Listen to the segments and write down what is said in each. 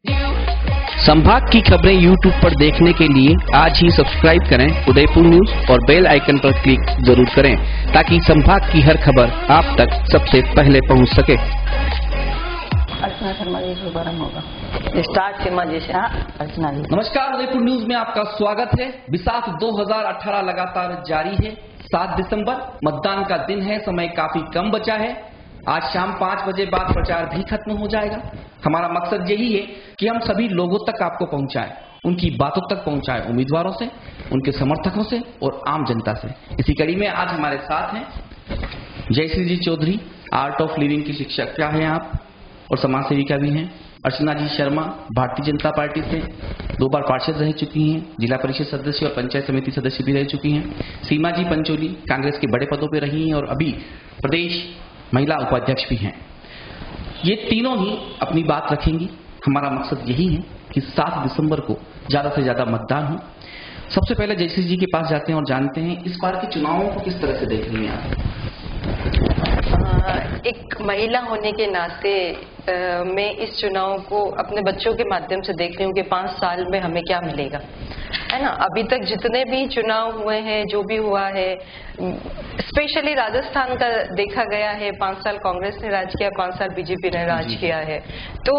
संभाग की खबरें YouTube पर देखने के लिए आज ही सब्सक्राइब करें उदयपुर न्यूज और बेल आइकन पर क्लिक जरूर करें ताकि संभाग की हर खबर आप तक सबसे पहले पहुंच सके। अर्चना शर्मा जी शुभारंभ होगा स्टार्ट शर्मा जी से। अर्चना जी नमस्कार, उदयपुर न्यूज में आपका स्वागत है। विसाख 2018 लगातार जारी है। 7 दिसंबर मतदान का दिन है, समय काफी कम बचा है। आज शाम 5 बजे बाद प्रचार भी खत्म हो जाएगा। हमारा मकसद यही है कि हम सभी लोगों तक आपको पहुंचाएं, उनकी बातों तक पहुंचाएं, उम्मीदवारों से, उनके समर्थकों से और आम जनता से। इसी कड़ी में आज हमारे साथ हैं जयश्री जी चौधरी, आर्ट ऑफ लिविंग की शिक्षक हैं आप और समाज सेविका भी हैं। अर्चना जी शर्मा भारतीय जनता पार्टी से 2 बार पार्षद रह चुकी हैं, जिला परिषद सदस्य और पंचायत समिति सदस्य भी रह चुकी हैं। सीमा जी पंचोली कांग्रेस के बड़े पदों पर रही हैं और अभी प्रदेश महिला उपाध्यक्ष भी हैं। ये तीनों ही अपनी बात रखेंगी। हमारा मकसद यही है कि 7 दिसंबर को ज्यादा से ज्यादा मतदान हो। सबसे पहले जयश्री जी के पास जाते हैं और जानते हैं इस बार के चुनावों को किस तरह से देख रही हैं आप? एक महिला होने के नाते मैं इस चुनाव को अपने बच्चों के माध्यम से देख रही हूँ कि 5 साल में हमें क्या मिलेगा, है ना। अभी तक जितने भी चुनाव हुए हैं, जो भी हुआ है, स्पेशली राजस्थान का देखा गया है। 5 साल कांग्रेस ने राज किया, 5 साल बीजेपी ने राज किया है, तो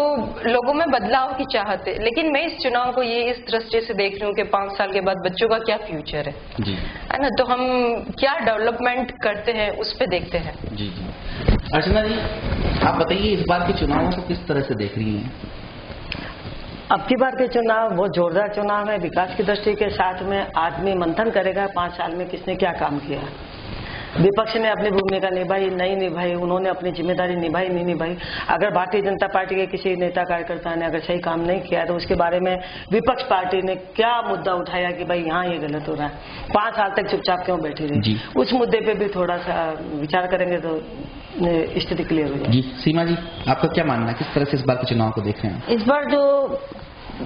लोगों में बदलाव की चाहत है। लेकिन मैं इस चुनाव को ये इस दृष्टि से देख रही हूँ कि 5 साल के बाद बच्चों का क्या फ्यूचर है ना, तो हम क्या डेवलपमेंट करते हैं उस पर देखते हैं। जी जी। अर्चना जी, आप बताइए इस बार के चुनावों को किस तरह से देख रही हैं? अब की बार के चुनाव बहुत जोरदार चुनाव है। विकास की दृष्टि के साथ में आदमी मंथन करेगा 5 साल में किसने क्या काम किया। विपक्ष ने अपनी भूमिका निभाई, नहीं निभाई, उन्होंने अपनी जिम्मेदारी निभाई, नहीं निभाई। अगर भारतीय जनता पार्टी के किसी नेता कार्यकर्ता ने अगर सही काम नहीं किया तो उसके बारे में विपक्ष पार्टी ने क्या मुद्दा उठाया कि भाई यहाँ ये गलत हो रहा है, 5 साल तक चुपचाप क्यों बैठी रही। उस मुद्दे पे भी थोड़ा सा विचार करेंगे तो स्थिति क्लियर हो जाएगी। सीमा जी, आपका क्या मानना है, किस तरह से इस बार के चुनाव को देख रहे हैं? इस बार जो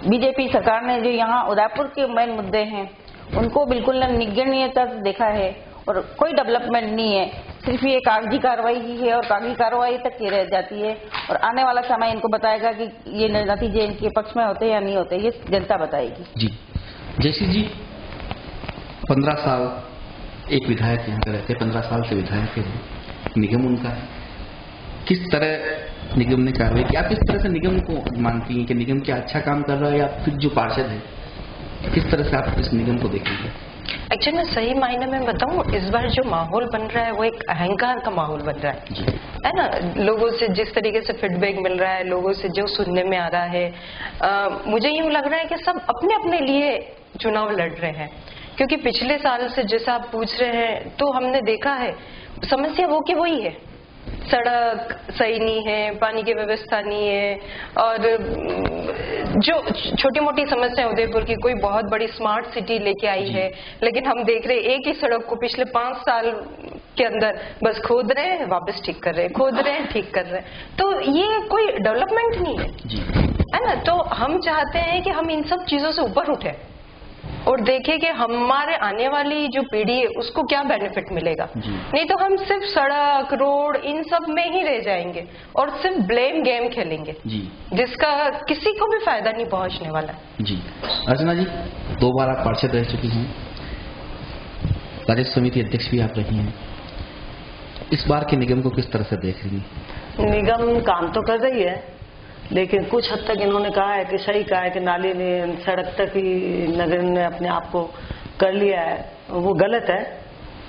बीजेपी सरकार ने जो यहाँ उदयपुर के मेन मुद्दे हैं उनको बिल्कुल निगण्यता से देखा है और कोई डेवलपमेंट नहीं है। सिर्फ ये कागजी कार्रवाई ही है और कागजी कार्रवाई तक ही रह जाती है और आने वाला समय इनको बताएगा कि ये नतीजे इनके पक्ष में होते या नहीं होते, ये जनता बताएगी। जी जयश्री जी, 15 साल एक विधायक यहाँ पे रहते हैं, 15 साल से विधायक है, निगम उनका है। किस तरह निगम ने कार्रवाई की? आप किस तरह से निगम को मानती हैं कि निगम क्या अच्छा काम कर रहा है या फिर जो पार्षद है, किस तरह से आप इस निगम को देखेंगे? एक्चुअली मैं सही मायने में बताऊं, इस बार जो माहौल बन रहा है वो एक अहंकार का माहौल बन रहा है ना। लोगों से जिस तरीके से फीडबैक मिल रहा है, लोगों से जो सुनने में आ रहा है, मुझे यूं लग रहा है कि सब अपने अपने लिए चुनाव लड़ रहे हैं। क्योंकि पिछले साल से जैसा आप पूछ रहे हैं तो हमने देखा है समस्या वो की वही है। सड़क सही नहीं है, पानी की व्यवस्था नहीं है और जो छोटी मोटी समस्या उदयपुर की, कोई बहुत बड़ी स्मार्ट सिटी लेके आई है, लेकिन हम देख रहे हैं एक ही सड़क को पिछले 5 साल के अंदर बस खोद रहे हैं, वापस ठीक कर रहे हैं, खोद रहे हैं, ठीक कर रहे हैं। तो ये कोई डेवलपमेंट नहीं है ना। तो हम चाहते हैं कि हम इन सब चीजों से ऊपर उठे और देखें कि हमारे आने वाली जो पीढ़ी है उसको क्या बेनिफिट मिलेगा। नहीं तो हम सिर्फ सड़क, रोड इन सब में ही रह जाएंगे और सिर्फ ब्लेम गेम खेलेंगे जिसका किसी को भी फायदा नहीं पहुंचने वाला है। जी अर्चना जी, 2 बार आप पार्षद रह चुकी हैं, राजस्व समिति अध्यक्ष भी आप रही हैं। इस बार के निगम को किस तरह से देख रही हैं? निगम काम तो कर रही है, लेकिन कुछ हद तक इन्होंने कहा है कि सही कहा है कि नाली ने सड़क तक ही नगर ने अपने आप को कर लिया है, वो गलत है।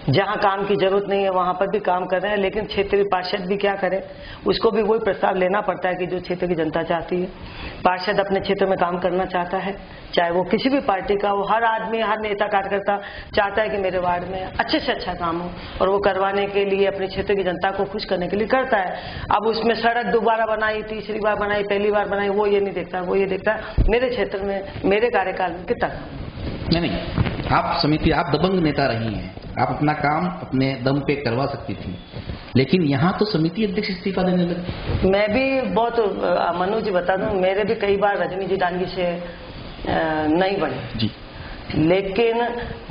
जहां काम की जरूरत नहीं है वहां पर भी काम कर रहे हैं, लेकिन क्षेत्रीय पार्षद भी क्या करे, उसको भी वही प्रस्ताव लेना पड़ता है कि जो क्षेत्र की जनता चाहती है। पार्षद अपने क्षेत्र में काम करना चाहता है, चाहे वो किसी भी पार्टी का हो। हर आदमी, हर नेता कार्यकर्ता चाहता है कि मेरे वार्ड में अच्छे से अच्छा काम हो और वो करवाने के लिए अपने क्षेत्र की जनता को खुश करने के लिए करता है। अब उसमें सड़क दोबारा बनाई, तीसरी बार बनाई, पहली बार बनाई, वो ये नहीं देखता, वो ये देखता मेरे क्षेत्र में, मेरे कार्यकाल में कितना काम। नहीं, आप समिति, आप दबंग नेता रही हैं, आप अपना काम अपने दम पे करवा सकती थी, लेकिन यहाँ तो समिति अध्यक्ष इस्तीफा देने लगे। मैं भी बहुत, मनु जी बता दूं, मेरे भी कई बार रजनी जी डांगी से नहीं बने जी, लेकिन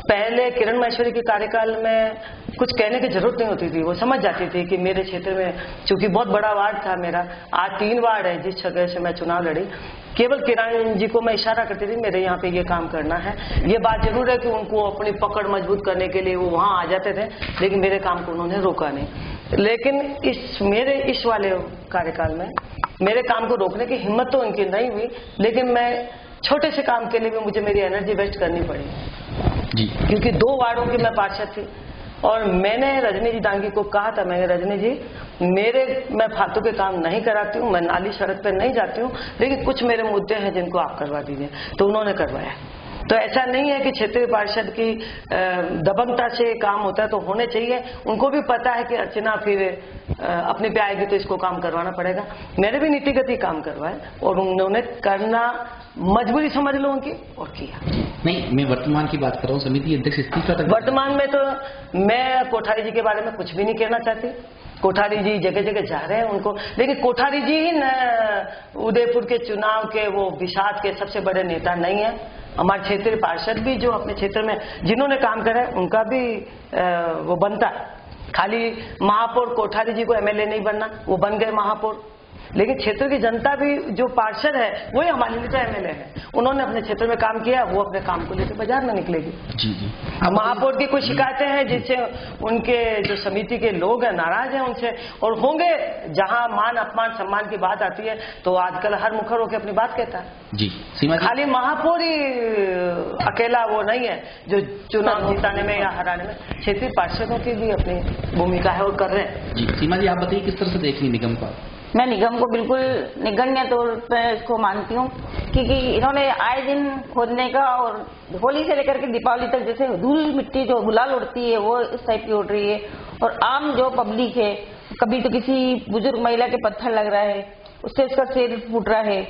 पहले किरण महेश्वरी के कार्यकाल में कुछ कहने की जरूरत नहीं होती थी। वो समझ जाती थी कि मेरे क्षेत्र में, चूंकि बहुत बड़ा वार्ड था मेरा, आज 3 वार्ड है जिस जगह से मैं चुनाव लड़ी, केवल किरण जी को मैं इशारा करती थी मेरे यहाँ पे ये काम करना है। ये बात जरूर है कि उनको अपनी पकड़ मजबूत करने के लिए वो वहाँ आ जाते थे, लेकिन मेरे काम को उन्होंने रोका नहीं। लेकिन मेरे इस वाले कार्यकाल में मेरे काम को रोकने की हिम्मत तो उनकी नहीं हुई, लेकिन मैं छोटे से काम के लिए भी मुझे मेरी एनर्जी वेस्ट करनी पड़ी जी, क्योंकि 2 वार्डों की मैं पार्षद थी। और मैंने रजनी जी डांगी को कहा था, मैंने रजनी जी मैं फालतू के काम नहीं कराती हूँ, मैं नाली सड़क पे नहीं जाती हूँ, लेकिन कुछ मेरे मुद्दे हैं जिनको आप करवा दीजिए। तो उन्होंने करवाया। तो ऐसा नहीं है कि क्षेत्रीय पार्षद की दबंगता से काम होता है, तो होने चाहिए। उनको भी पता है कि अर्चना फिर अपने पे आएगी तो इसको काम करवाना पड़ेगा। मैंने भी नीतिगत ही काम करवाए और उन्होंने करना मजबूरी समझ लो उनकी, और किया। नहीं, मैं वर्तमान की बात कर रहा हूँ, समिति अध्यक्ष इस्तीफा तक। वर्तमान में तो मैं कोठारी जी के बारे में कुछ भी नहीं कहना चाहती। कोठारी जी जगह जगह जा रहे हैं उनको, लेकिन कोठारी जी ही न उदयपुर के चुनाव के वो विषाद के सबसे बड़े नेता नहीं है। हमारे क्षेत्रीय पार्षद भी जो अपने क्षेत्र में जिन्होंने काम करा है उनका भी वो बनता है। खाली महापौर कोठारी जी को एमएलए नहीं बनना, वो बन गए महापौर, लेकिन क्षेत्र की जनता भी जो पार्षद है वही हमारे लिए तो एमएलए है। उन्होंने अपने क्षेत्र में काम किया, वो अपने काम को लेकर बाजार में निकलेगी। जी जी। महापौर की कुछ शिकायतें हैं जिससे उनके जो समिति के लोग हैं नाराज हैं उनसे, और होंगे। जहां मान अपमान सम्मान की बात आती है तो आजकल हर मुखर होकर अपनी बात कहता है जी। सीमा खाली महापौर ही अकेला वो नहीं है जो चुनाव जिताने में या हराने में, क्षेत्रीय पार्षदों की भी अपनी भूमिका है और कर रहे हैं जी। सीमा जी, आप बताइए किस तरह से देख रही निगम का? मैं निगम को बिल्कुल निगण्य तौर पर इसको मानती हूँ, क्योंकि इन्होंने आए दिन खोदने का, और होली से लेकर के दीपावली तक जैसे धूल मिट्टी जो गुलाल उड़ती है वो इस टाइप की उड़ रही है। और आम जो पब्लिक है, कभी तो किसी बुजुर्ग महिला के पत्थर लग रहा है, उससे उसका सिर फूट रहा है,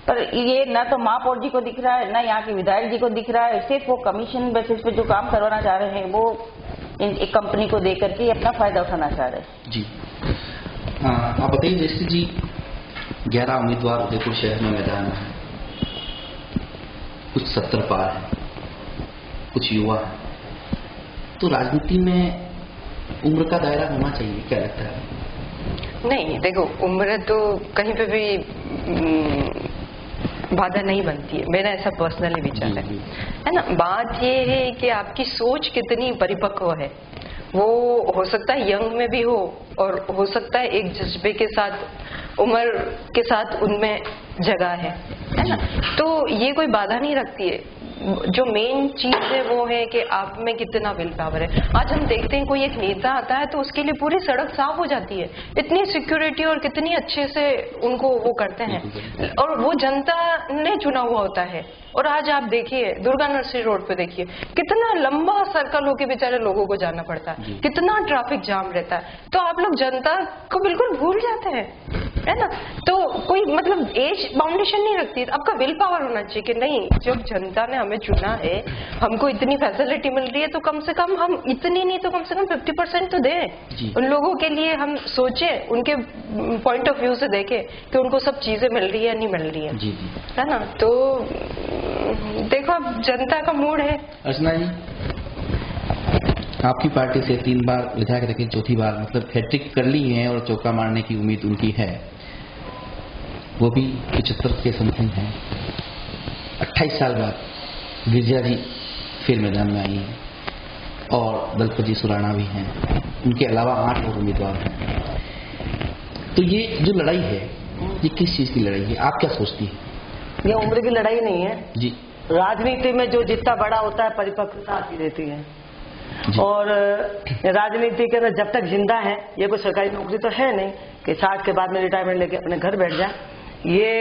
पर ये न तो महापौर जी को दिख रहा है, न यहाँ के विधायक जी को दिख रहा है। सिर्फ वो कमीशन बेसिस पे जो काम करवाना चाह रहे हैं वो एक कंपनी को दे करके अपना फायदा उठाना चाह रहे हैं जी। आप बताइए जैसे जी 11 उम्मीदवार उदयपुर शहर में मैदान में हैं, कुछ 70 पार है, कुछ युवा है, तो राजनीति में उम्र का दायरा होना चाहिए, क्या लगता है? नहीं, देखो उम्र तो कहीं पे भी बाधा नहीं बनती है, मेरा ऐसा पर्सनली विचार है ना। बात ये है कि आपकी सोच कितनी परिपक्व है। वो हो सकता है यंग में भी हो, और हो सकता है एक जज्बे के साथ, उम्र के साथ उनमें जगह है ना। तो ये कोई बाधा नहीं रखती है। जो मेन चीज है वो है कि आप में कितना विल पावर है। आज हम देखते हैं कोई एक नेता आता है तो उसके लिए पूरी सड़क साफ हो जाती है, इतनी सिक्योरिटी और कितनी अच्छे से उनको वो करते हैं, और वो जनता ने चुना हुआ होता है। और आज आप देखिए दुर्गा नर्सरी रोड पे देखिए कितना लंबा सर्कल होके बेचारे लोगों को जाना पड़ता है, कितना ट्रैफिक जाम रहता है। तो आप लोग जनता को बिल्कुल भूल जाते हैं, है ना। तो कोई मतलब एज बाउंडेशन नहीं रखती, आपका विल पावर होना चाहिए कि नहीं, जब जनता ने हमें चुना है, हमको इतनी फैसिलिटी मिल रही है, तो कम से कम हम इतनी नहीं तो कम से कम 50% तो दें उन लोगों के लिए। हम सोचें, उनके पॉइंट ऑफ व्यू से देखें कि उनको सब चीजें मिल रही है नहीं मिल रही है ना। तो देखो अब जनता का मूड है। अर्चना जी, आपकी पार्टी से 3 बार विधायक रखे, चौथी बार मतलब हैट्रिक कर ली है और चौका मारने की उम्मीद उनकी है, वो भी 75 के समथिंग है। 28 साल बाद गिरिजा जी फिर मैदान में आई हैं, और दलपत जी सुराणा भी हैं, उनके अलावा 8 और उम्मीदवार हैं। तो ये जो लड़ाई है, ये किस चीज की लड़ाई है, आप क्या सोचती हैं? ये उम्र की लड़ाई नहीं है जी। राजनीति में जो जितना बड़ा होता है परिपक्वता आती रहती है, और राजनीति के अंदर जब तक जिंदा है, ये कोई सरकारी नौकरी तो है नहीं कि 60 के बाद में रिटायरमेंट लेके अपने घर बैठ जाए, ये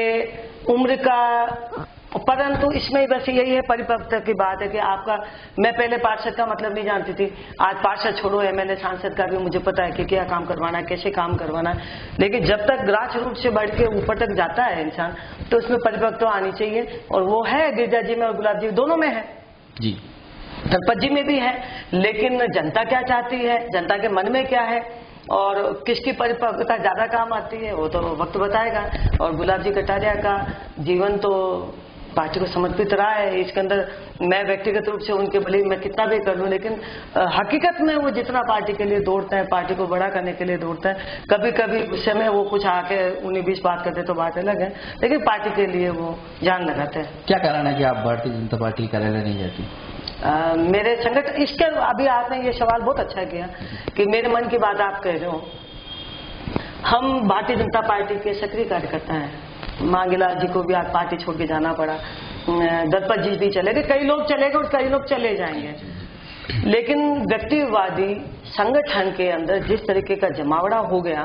उम्र का। परंतु इसमें बस यही है परिपक्वता की बात है कि आपका, मैं पहले पार्षद का मतलब नहीं जानती थी, आज पार्षद छोड़ो एमएलए सांसद का भी मुझे पता है कि क्या काम करवाना है, कैसे काम करवाना है। लेकिन जब तक ग्रास रूट से बढ़ के ऊपर तक जाता है इंसान, तो उसमें परिपक्वता आनी चाहिए, और वो है गिरिजा जी में और गुलाब जी दोनों में है जी, दलपत जी में भी है। लेकिन जनता क्या चाहती है, जनता के मन में क्या है, और किसकी परिपक्वता ज्यादा काम आती है, वो तो वक्त बताएगा। और गुलाब जी कटारिया का जीवन तो पार्टी को समर्पित रहा है। इसके अंदर मैं व्यक्तिगत रूप से उनके भले मैं कितना भी कर लूं, लेकिन हकीकत में वो जितना पार्टी के लिए दौड़ता है, पार्टी को बड़ा करने के लिए दौड़ता है, कभी कभी गुस्से में वो कुछ आके 19-20 बात करते तो बात अलग है, लेकिन पार्टी के लिए वो जान लगाते हैं। क्या कारण है कि आप भारतीय जनता पार्टी कार्यालय नहीं जाती? मेरे संगठन इसके अभी आपने ये सवाल बहुत अच्छा किया कि मेरे मन की बात आप कह रहे हो। हम भारतीय जनता पार्टी के सक्रिय कार्यकर्ता हैं। मांगीलाल जी को भी आज पार्टी छोड़ के जाना पड़ा, दलपत जी भी चले गए, कई लोग चले गए और कई लोग चले जाएंगे, लेकिन व्यक्तिवादी संगठन के अंदर जिस तरीके का जमावड़ा हो गया,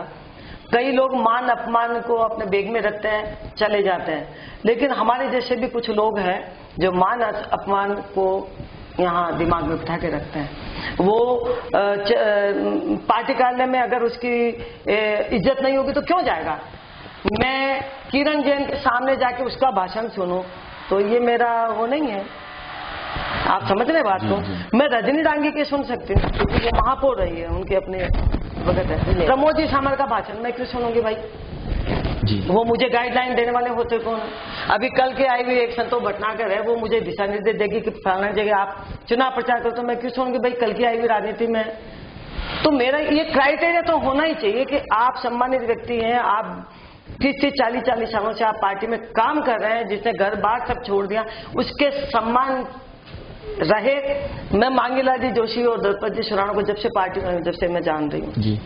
कई लोग मान अपमान को अपने बैग में रखते हैं, चले जाते हैं, लेकिन हमारे जैसे भी कुछ लोग हैं जो मान अपमान को यहाँ दिमाग में बिठा के रखते हैं। वो पार्टी कार्यालय में अगर उसकी इज्जत नहीं होगी तो क्यों जाएगा? मैं किरण जैन के सामने जाके उसका भाषण सुनूं तो ये मेरा वो नहीं है। आप समझ रहे बात को? मैं रजनी डांगी के सुन सकती हूँ क्योंकि वो महापौर रही है, उनके अपने वक्त है। प्रमोद जी सामर का भाषण मैं क्यों सुनूंगी भाई? वो मुझे गाइडलाइन देने वाले होते कौन? अभी कल के आई हुई एक संतोष भटनागर है, वो मुझे दिशा निर्देश देगी कि फलाना जगह आप चुनाव प्रचार करो, तो मैं क्यों सुनूंगी भाई? कल की आई हुई राजनीति में तो मेरा ये क्राइटेरिया तो होना ही चाहिए कि आप सम्मानित व्यक्ति हैं, आप 30-40 सालों से आप पार्टी में काम कर रहे हैं, जिसने घर बार सब छोड़ दिया, उसके सम्मान रहे। मैं मांगीलाल जी जोशी और दलपत जी सुराणा को जब से मैं जान रही हूँ,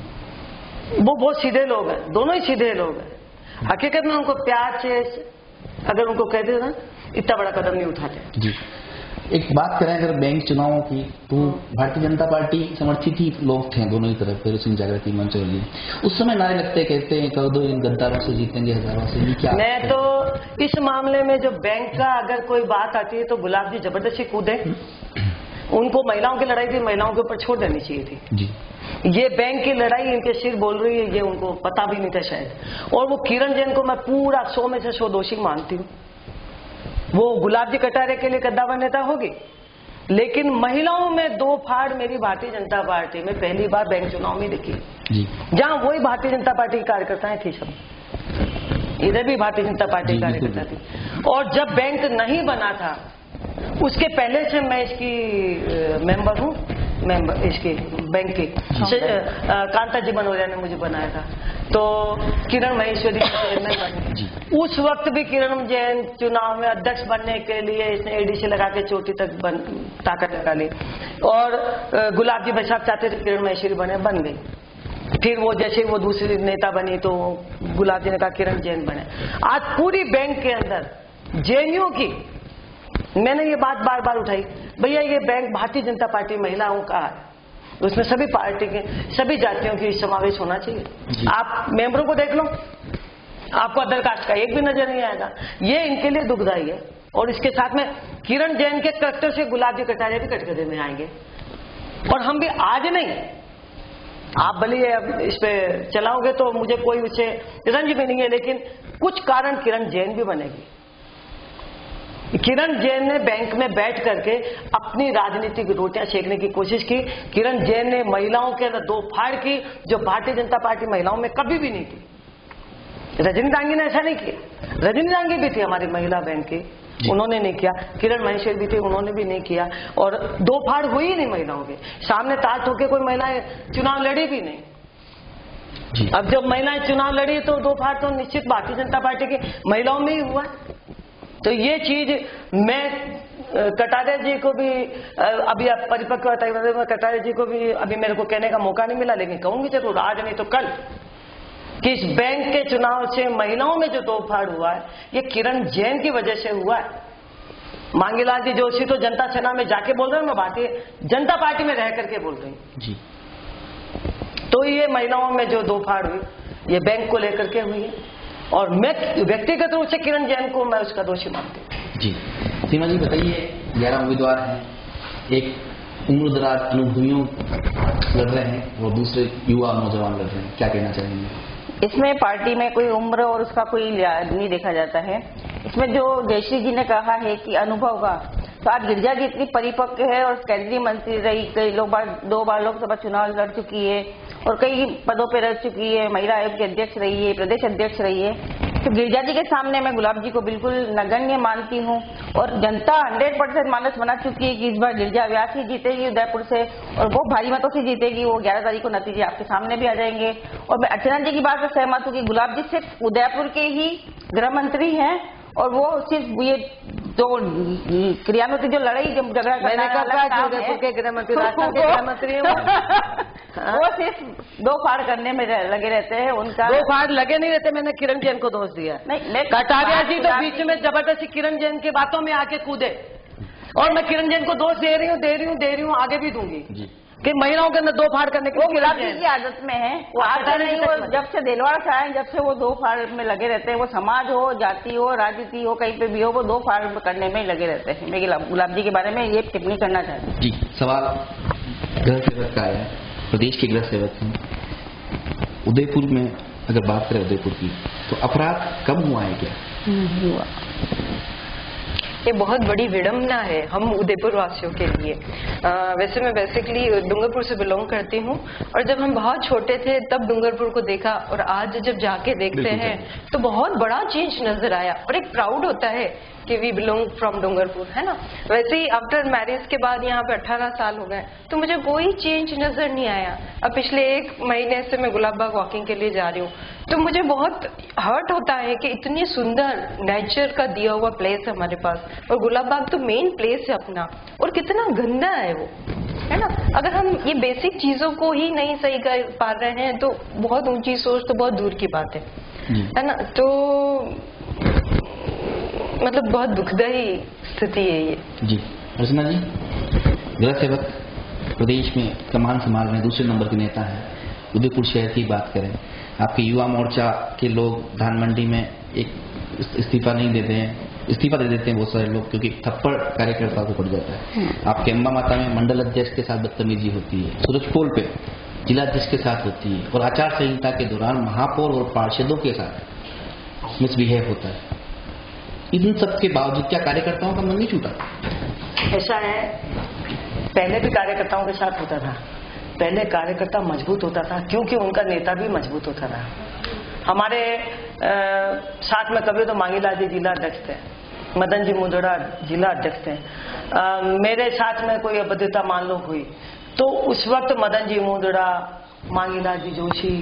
वो बहुत सीधे लोग हैं, दोनों ही सीधे लोग हैं। हकीकत में उनको प्यार से अगर उनको कहते ना, इतना बड़ा कदम नहीं उठाते। जी, एक बात करें अगर बैंक चुनावों की, तो भारतीय जनता पार्टी समर्थित ही लोग थे दोनों ही तरफ, फिर सिंह जागृति मंच और उस समय नारे लगते कहते हैं कर दो इन गद्दारों से जीतेंगे हजारों से। क्या मैं तो इस मामले में जो बैंक का अगर कोई बात आती है तो गुलाब जी जबरदस्ती कूदे, उनको महिलाओं की लड़ाई थी, महिलाओं के ऊपर छोड़ देनी चाहिए थी जी। ये बैंक की लड़ाई इनके सिर बोल रही है, ये उनको पता भी नहीं था शायद। और वो किरण जैन को मैं पूरा 100 में से 100 दोषी मानती हूँ। वो गुलाब जी कटारे के लिए कद्दावर नेता होगी, लेकिन महिलाओं में दो फाड़ मेरी भारतीय जनता पार्टी में पहली बार बैंक चुनाव में दिखी, जहां वही भारतीय जनता पार्टी की कार्यकर्ताएं थी, सब इधर भी भारतीय जनता पार्टी की कार्यकर्ता थी। और जब बैंक नहीं बना था उसके पहले से मैं इसकी मेंबर हूँ, इसकी बैंक की कांता जी बनोरिया ने मुझे बनाया था, तो किरण महेश्वरी चेयरमैन बनी। उस वक्त भी किरण जैन चुनाव में अध्यक्ष बनने के लिए इसने एडीसी लगा के चोटी तक ताकत लगा ली, और गुलाब जी बसाब चाहते थे किरण महेश्वरी बन गई। फिर वो जैसे वो दूसरी नेता बनी तो गुलाब जी ने कहा किरण जैन बने। आज पूरी बैंक के अंदर जेएनयू की मैंने ये बात बार बार उठाई, भैया ये बैंक भारतीय जनता पार्टी महिलाओं का है, उसमें सभी पार्टी के सभी जातियों की समावेश होना चाहिए। आप मेंबरों को देख लो, आपको अदर कास्ट का एक भी नजर नहीं आएगा। ये इनके लिए दुखदायी है। और इसके साथ में किरण जैन के करैक्टर से गुलाब जी कटारिया भी कटघरे में आएंगे। और हम भी आज नहीं, आप भले अब इस पे चलाओगे तो मुझे कोई उससे रंज भी नहीं है, लेकिन कुछ कारण किरण जैन भी बनेगी। किरण जैन ने बैंक में बैठ करके अपनी राजनीतिक रोटियां सेकने की कोशिश की। किरण जैन ने महिलाओं के अंदर दो फाड़ की जो भारतीय जनता पार्टी महिलाओं में कभी भी नहीं की। रजनी डांगी ने ऐसा नहीं किया। रजनी डांगी भी थी हमारी महिला बैंक की, उन्होंने नहीं किया। किरण महेश्वरी भी थी, उन्होंने भी नहीं किया। और दो फाड़ हुई ही नहीं महिलाओं के सामने। ताज होके कोई महिलाएं चुनाव लड़ी भी नहीं। अब जब महिलाएं चुनाव लड़ी तो दो फाड़ तो निश्चित भारतीय जनता पार्टी की महिलाओं में ही हुआ। तो ये चीज मैं कटारिया जी को भी अभी आप परिपक्वता में कटारिया जी को भी अभी मेरे को कहने का मौका नहीं मिला, लेकिन कहूंगी जरूर आज नहीं तो कल कि इस बैंक के चुनाव से महिलाओं में जो दो फाड़ हुआ है ये किरण जैन की वजह से हुआ है। मांगीलाल जी जोशी तो जनता सेना में जाके बोल रहे हैं, मैं भारतीय जनता पार्टी में रह करके बोल रही हूँ जी। तो ये महिलाओं में जो दो फाड़ हुई ये बैंक को लेकर के हुई है, और मैं व्यक्तिगत रूप से किरण जैन को मैं उसका दोषी मानती हूँ जी। सीमा जी बताइए, 11 उम्मीदवार हैं, एक उम्रदराज अनुभवियों लड़ रहे हैं और दूसरे युवा नौजवान लड़ रहे हैं, क्या कहना चाहेंगे? इसमें पार्टी में कोई उम्र और उसका कोई नहीं देखा जाता है। इसमें जो जयश्री जी ने कहा है कि अनुभव का, तो आज गिरिजा जी इतनी परिपक्व है और केंद्रीय मंत्री रही, कई लोग 2 बार लोकसभा चुनाव लड़ चुकी है और कई पदों पर रह चुकी है, महिला आयोग की अध्यक्ष रही है, प्रदेश अध्यक्ष रही है। तो गिरिजा जी के सामने मैं गुलाब जी को बिल्कुल नगण्य मानती हूँ और जनता 100% मानस बना चुकी है कि इस बार गिरिजा व्यास ही जीतेगी उदयपुर से और वो भारी मतों से जीतेगी। वो 11 तारीख को नतीजे आपके सामने भी आ जाएंगे। और मैं अर्चना जी की बात से सहमत हूँ कि गुलाब जी सिर्फ उदयपुर के ही गृह मंत्री हैं और वो सिर्फ ये जो क्रियान्वित जो लड़ाई झगड़ा मैंने कहा उदयपुर के गृह मंत्री राजस्थान के गृह मंत्री वो सिर्फ दो फाड़ करने में लगे रहते हैं। उनका दो फाड़ लगे नहीं रहते। मैंने किरण जैन को दोष दिया नहीं, कटारिया जी तो बीच में जबरदस्ती किरण जैन की बातों में आके कूदे और मैं किरण जैन को दोष दे रही हूँ आगे भी दूंगी कि महिलाओं के अंदर दो फाड़ करने की गुलाब जी की आदत में है। वो आता नहीं, वो जब से देलवाड़ा से आए जब से वो दो फाड़ में लगे रहते हैं। वो समाज हो, जाति हो, राजनीति हो, कहीं पे भी हो, वो दो फाड़ करने में ही लगे रहते हैं। मैं गुलाब जी के बारे में ये टिप्पणी करना चाहती हूँ। जी, सवाल गृह सेवक का आया है। प्रदेश के गृह सेवक हैं। उदयपुर में अगर बात करें उदयपुर की तो अपराध कम हुआ है क्या? हुआ। ये बहुत बड़ी विडम्बना है हम उदयपुर वासियों के लिए। वैसे मैं बेसिकली डूंगरपुर से बिलोंग करती हूँ और जब हम बहुत छोटे थे तब डूंगरपुर को देखा और आज जब जाके देखते हैं तो बहुत बड़ा चेंज नजर आया और एक प्राउड होता है कि वी बिलोंग फ्रॉम डूंगरपुर, है ना। वैसे ही आफ्टर मैरिज के बाद यहाँ पे 18 साल हो गए तो मुझे कोई चेंज नजर नहीं आया। अब पिछले 1 महीने से मैं गुलाब बाग वॉकिंग के लिए जा रही हूँ तो मुझे बहुत हर्ट होता है कि इतनी सुंदर नेचर का दिया हुआ प्लेस है हमारे पास और गुलाब बाग तो मेन प्लेस है अपना और कितना गंदा है वो, है ना। अगर हम ये बेसिक चीजों को ही नहीं सही कर पा रहे हैं तो बहुत ऊंची सोच तो बहुत दूर की बात है ना। तो मतलब बहुत दुखदायी स्थिति है ये। जी अर्चना जी, गृह सेवक प्रदेश में कमान संभाल रहे दूसरे नंबर के नेता हैं। उदयपुर शहर की बात करें, आपके युवा मोर्चा के लोग धान मंडी में एक इस्तीफा नहीं देते हैं, इस्तीफा दे देते हैं बहुत सारे लोग क्योंकि थप्पड़ कार्यकर्ताओं को पड़ जाता है। आपके अम्बा माता में मंडल अध्यक्ष के साथ बदतमीजी होती है, सूरजपोल पे जिला अध्यक्ष के साथ होती है और आचार संहिता के दौरान महापौर और पार्षदों के साथ मिसबिहेव होता है। इन सब के बावजूद क्या कार्यकर्ताओं का मन नहीं छूटा? ऐसा है, पहले भी कार्यकर्ताओं के साथ होता था। पहले कार्यकर्ता मजबूत होता था क्योंकि उनका नेता भी मजबूत होता था। हमारे साथ में कभी तो मांगीलाल जी जिला अध्यक्ष थे, मदन जी मुंदड़ा जिला अध्यक्ष थे। मेरे साथ में कोई अभद्रता मान लो हुई तो उस वक्त मदन जी मुंदड़ा, मांगीलाल जी जोशी,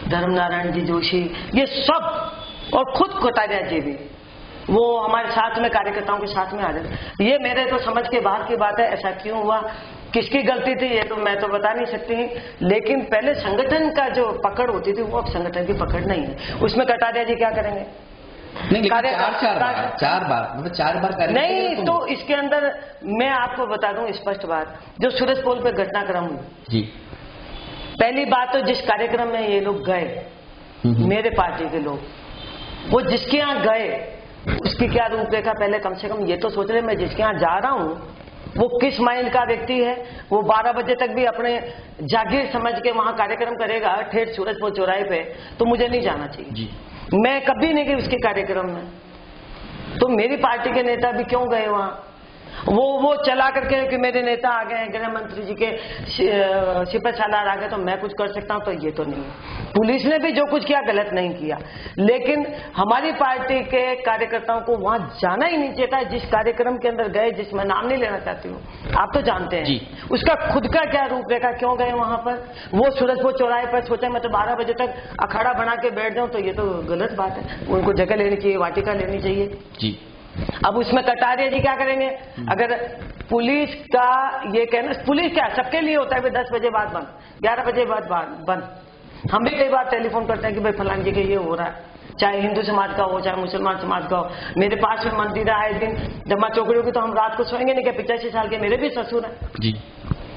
धर्मनारायण जी जोशी, ये सब और खुद कटारिया जी भी वो हमारे साथ में कार्यकर्ताओं के साथ में आ जाते। ये मेरे तो समझ के बाहर की बात है। ऐसा क्यों हुआ, किसकी गलती थी ये तो मैं तो बता नहीं सकती, लेकिन पहले संगठन का जो पकड़ होती थी वो अब संगठन की पकड़ नहीं है। उसमें कटारिया जी क्या करेंगे? नहीं, चार बार नहीं तो इसके अंदर मैं आपको बता दूं स्पष्ट बात, जो सूरजपोल पे घटनाक्रम हुई जी, पहली बात तो जिस कार्यक्रम में ये लोग गए, मेरे पार्टी के लोग, वो जिसके यहाँ गए उसकी क्या रूपरेखा पहले कम से कम ये तो सोच ले। मैं जिसके यहाँ जा रहा हूँ वो किस माइंड का व्यक्ति है। वो 12 बजे तक भी अपने जागीर समझ के वहां कार्यक्रम करेगा ठेठ सूरजपुर चौराहे पे, तो मुझे नहीं जाना चाहिए जी। मैं कभी नहीं गई उसके कार्यक्रम में, तो मेरी पार्टी के नेता भी क्यों गए वहां? वो चला करके कि मेरे नेता आ गए, गृह मंत्री जी के सिपह सालार आ गए तो मैं कुछ कर सकता हूं, तो ये तो नहीं है। पुलिस ने भी जो कुछ किया गलत नहीं किया, लेकिन हमारी पार्टी के कार्यकर्ताओं को वहां जाना ही नहीं चाहिए था। जिस कार्यक्रम के अंदर गए, जिसमें नाम नहीं लेना चाहती हूँ, आप तो जानते हैं उसका खुद का क्या रूपरेखा, क्यों गए वहां पर। वो सूरजपुर चौराहे पर सोचा मैं तो 12 बजे तक अखाड़ा बना के बैठ जाऊं, तो ये तो गलत बात है। उनको जगह लेनी चाहिए, वाटिका लेनी चाहिए जी। अब उसमें कटारिया जी क्या करेंगे? अगर पुलिस का ये कहना, पुलिस क्या सबके लिए होता है भाई 10 बजे बाद बंद, 11 बजे बाद बंद। हम भी कई बार टेलीफोन करते हैं कि भाई फलान जी के ये हो रहा है, चाहे हिंदू समाज का हो चाहे मुसलमान समाज का हो। मेरे पास में मंदिर है, एक दिन जब माँ चौकड़ी होगी तो हम रात को सोएंगे नहीं क्या? 85 साल के मेरे भी ससुर है जी,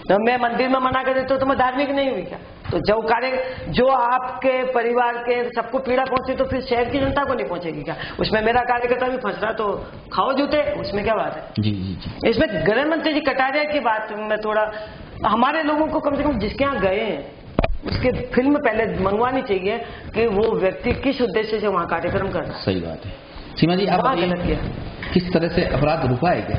तो मैं मंदिर में मना कर देता हूँ तो मैं धार्मिक नहीं हुई क्या? तो जो कार्य जो आपके परिवार के सबको पीड़ा पहुंचे तो फिर शहर की जनता को नहीं पहुंचेगी क्या? उसमें मेरा कार्यकर्ता भी फंस रहा तो खाओ जूते, उसमें क्या बात है जी जी जी। इसमें गृह मंत्री जी कटारिया की बात में थोड़ा हमारे लोगों को कम से कम जिसके यहाँ गए हैं उसके फिल्म पहले मंगवानी चाहिए कि वो व्यक्ति किस उद्देश्य से वहाँ कार्यक्रम कर रहा है। सही बात है। सीमा जी, आप गलत किया। किस तरह से अपराध रुका है क्या?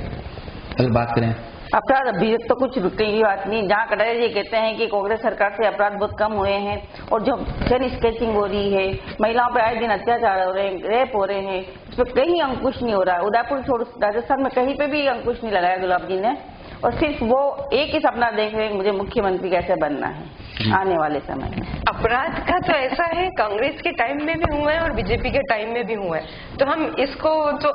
अगर बात करें अपराध अभी तक तो कुछ रुकने की बात नहीं। जहाँ कटारिया जी कहते हैं कि कांग्रेस सरकार से अपराध बहुत कम हुए हैं और जो चेन स्केचिंग हो रही है, महिलाओं पर आए दिन अत्याचार हो रहे हैं, रेप हो रहे हैं, उस पर कहीं अंकुश नहीं हो रहा है। उदयपुर छोड़ राजस्थान में कहीं पे भी अंकुश नहीं लगाया गुलाब जी ने, और सिर्फ वो एक ही सपना देख रहे हैं, मुझे मुख्यमंत्री कैसे बनना है आने वाले समय में। अपराध का तो ऐसा है, कांग्रेस के टाइम में भी हुआ है और बीजेपी के टाइम में भी हुआ है, तो हम इसको तो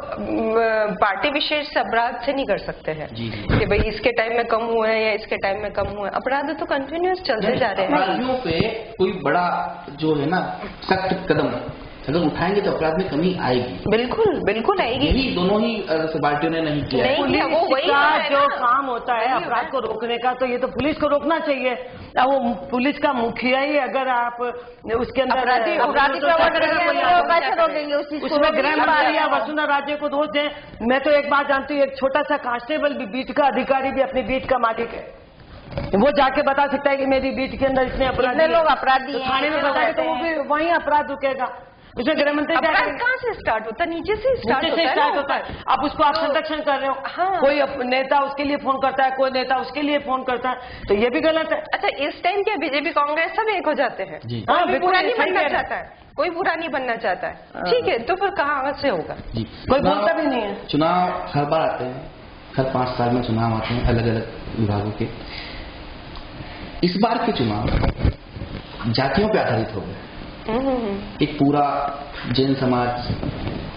पार्टी विशेष से अपराध से नहीं कर सकते हैं कि भाई इसके टाइम में कम हुआ है या इसके टाइम में कम हुआ है। अपराध तो कंटिन्यूअस चलते जा रहे हैं। अपराधियों पे कोई बड़ा जो है ना सख्त कदम अगर उठाएंगे तो अपराध में कमी आएगी। बिल्कुल बिल्कुल आएगी। यही दोनों ही पार्टियों ने नहीं किया। वो वही जो काम होता है अपराध को रोकने का, तो ये तो पुलिस को रोकना चाहिए। वो पुलिस का मुखिया ही अगर आप उसके अंदर उसमें गृह मंत्री या वसुंधरा राजे को दोष दें। मैं तो एक बात जानती हूँ, एक छोटा सा कांस्टेबल भी, बीट का अधिकारी भी अपनी बीट का मालिक है, वो जाके बता सकता है कि मेरी बीट के अंदर इतने लोग अपराधी हैं, थाने में बताए तो वो भी वहीं अपराध रुकेगा। उसमें गृह मंत्री कहाँ से स्टार्ट होता है? नीचे से स्टार्ट होता है। अब उसको आप संरक्षण कर रहे हो। हाँ। कोई नेता उसके लिए फोन करता है, कोई नेता उसके लिए फोन करता है, तो ये भी गलत है। अच्छा, इस टाइम क्या बीजेपी कांग्रेस सब एक हो जाते हैं? कोई बुरा नहीं बनना चाहता है, कोई बुरा नहीं बनना चाहता है, ठीक है, तो फिर कहाँ से होगा? कोई बोलता भी नहीं है। चुनाव हर बार आते हैं, हर 5 साल में चुनाव आते हैं अलग अलग विभागों के। इस बार के चुनाव जातियों पर आधारित हो गए। एक पूरा जैन समाज,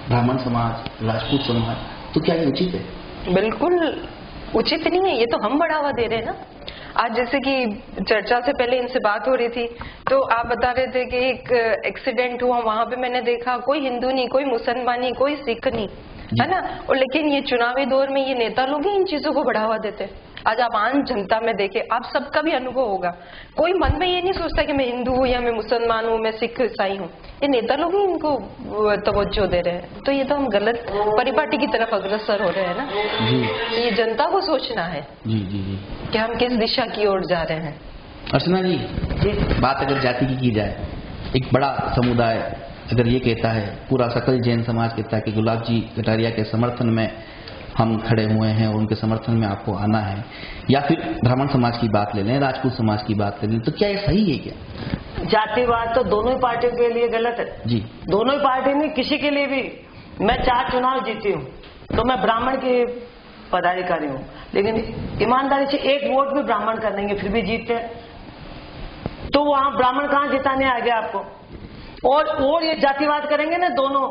ब्राह्मण समाज, राजपूत समाज, तो क्या ये उचित है? बिल्कुल उचित नहीं है, ये तो हम बढ़ावा दे रहे हैं ना। आज जैसे कि चर्चा से पहले इनसे बात हो रही थी, तो आप बता रहे थे कि एक एक्सीडेंट हुआ, वहां पे मैंने देखा कोई हिंदू नहीं, कोई मुसलमान नहीं, कोई सिख नहीं, है ना। और लेकिन ये चुनावी दौर में ये नेता लोग ही इन चीजों को बढ़ावा देते हैं। आज आप आम जनता में देखें, आप सबका भी अनुभव होगा, कोई मन में ये नहीं सोचता कि मैं हिंदू हूँ या मैं मुसलमान हूँ, मैं सिख ईसाई हूँ। ये नेता लोग ही इनको तवज्जो दे रहे हैं, तो ये तो हम गलत परिपाटी की तरफ अग्रसर हो रहे हैं ना। तो ये जनता को सोचना है कि हम किस दिशा की ओर जा रहे हैं। अर्चना जी, बात अगर जाति की जाए, एक बड़ा समुदाय अगर ये कहता है, पूरा सकल जैन समाज कहता है कि गुलाब जी कटारिया के समर्थन में हम खड़े हुए हैं और उनके समर्थन में आपको आना है, या फिर ब्राह्मण समाज की बात ले लें, राजपूत समाज की बात ले लें, तो क्या ये सही है? क्या जातिवाद तो दोनों ही पार्टियों के लिए गलत है जी। दोनों ही पार्टी में किसी के लिए भी। मैं 4 चुनाव जीती हूँ, तो मैं ब्राह्मण की पदाधिकारी हूँ, लेकिन ईमानदारी से 1 वोट भी ब्राह्मण का नहीं है, फिर भी जीतते हैं। तो वहां ब्राह्मण कहाँ जिताने आ गया आपको? और ये जातिवाद करेंगे ना दोनों,